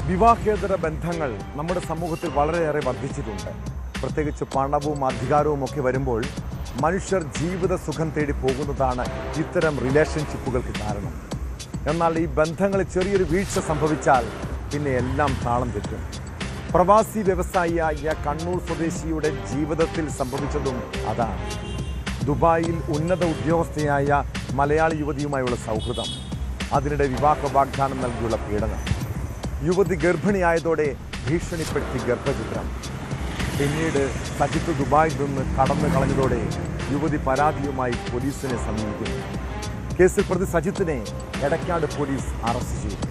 വിവാഹേതര ബന്ധങ്ങൾ നമ്മുടെ സമൂഹത്തിൽ വളരെയേറെ വർദ്ധിച്ചിട്ടുണ്ട്. പ്രത്യേകിച്ച് പണവും അധികാരവും ഒക്കെ വരുമ്പോൾ മനുഷ്യർ ജീവിത സുഖം തേടി പോകുന്നതാണ് ഇത്തരം റിലേഷൻഷിപ്പുകൾക്ക് കാരണം. എന്നാൽ ഈ ബന്ധങ്ങളിൽ ചെറിയൊരു വീഴ്ച സംഭവിച്ചാൽ പിന്നെ എല്ലാം താളം തെറ്റും. പ്രവാസി വ്യവസായിയായ കണ്ണൂർ സ്വദേശിയുടെ ജീവിതത്തിൽ സംഭവിച്ചതും അതാണ്. ദുബായിൽ ഉന്നത ഉദ്യോഗസ്ഥയായ മലയാളി യുവതിയുമായുള്ള സൗഹൃദം, അതിനിടെ വിവാഹ വാഗ്ദാനം നൽകിയുള്ള പീഡനം, യുവതി ഗർഭിണിയായതോടെ ഭീഷണിപ്പെടുത്തി ഗർഭചിത്രം. പിന്നീട് സജിത്ത് ദുബായിൽ നിന്ന് കടന്നു കളഞ്ഞതോടെ യുവതി പരാതിയുമായി പോലീസിനെ സമീപിക്കുന്നു. കേസിൽ പ്രതി സജിത്തിനെ എടക്കാട് പോലീസ് അറസ്റ്റ് ചെയ്തു.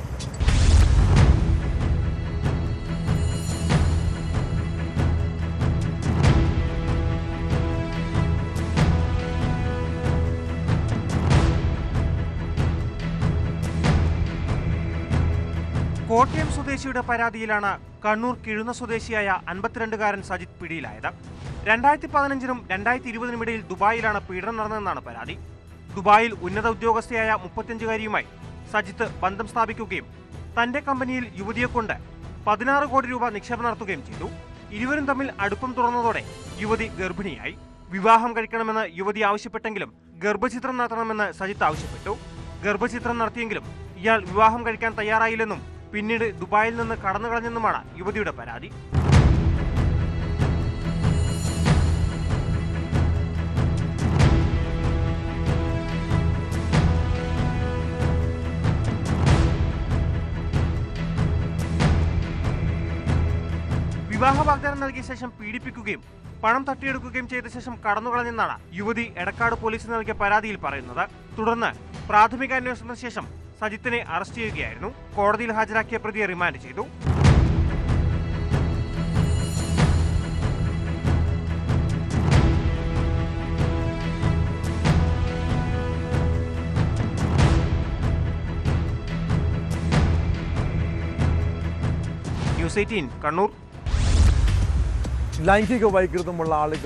കോട്ടയം സ്വദേശിയുടെ പരാതിയിലാണ് കണ്ണൂർ കിഴുന്ന സ്വദേശിയായ 52-കാരൻ സജിത്ത് പിടിയിലായത്. 2015-നും 2020-നും ഇടയിൽ ദുബായിലാണ് പീഡനം നടന്നതെന്നാണ് പരാതി. ദുബായിൽ ഉന്നത ഉദ്യോഗസ്ഥയായ 35-കാരിയുമായി സജിത്ത് ബന്ധം സ്ഥാപിക്കുകയും തന്റെ കമ്പനിയിൽ യുവതിയെക്കൊണ്ട് 16 കോടി രൂപ നിക്ഷേപം നടത്തുകയും ചെയ്തു. ഇരുവരും തമ്മിൽ അടുപ്പം തുറന്നതോടെ യുവതി ഗർഭിണിയായി. വിവാഹം കഴിക്കണമെന്ന് യുവതി ആവശ്യപ്പെട്ടെങ്കിലും ഗർഭചിത്രം നടത്തണമെന്ന് സജിത്ത് ആവശ്യപ്പെട്ടു. ഗർഭചിത്രം നടത്തിയെങ്കിലും ഇയാൾ വിവാഹം കഴിക്കാൻ തയ്യാറായില്ലെന്നും പിന്നീട് ദുബായിൽ നിന്ന് കടന്നു കളഞ്ഞെന്നുമാണ് യുവതിയുടെ പരാതി. വിവാഹ വാഗ്ദാനം നൽകിയ ശേഷം പീഡിപ്പിക്കുകയും പണം തട്ടിയെടുക്കുകയും ചെയ്ത ശേഷം കടന്നുകളഞ്ഞെന്നാണ് യുവതി എടക്കാട് പോലീസിന് നൽകിയ പരാതിയിൽ പറയുന്നത്. തുടർന്ന് പ്രാഥമിക അന്വേഷണത്തിന് ശേഷം സജിത്തിനെ അറസ്റ്റ് ചെയ്യുകയായിരുന്നു. കോടതിയിൽ ഹാജരാക്കിയ പ്രതിയെ റിമാൻഡ് ചെയ്തു. ന്യൂസ് 18 കണ്ണൂർ. ലൈംഗിക വൈകൃതമുള്ള ആളുകൾ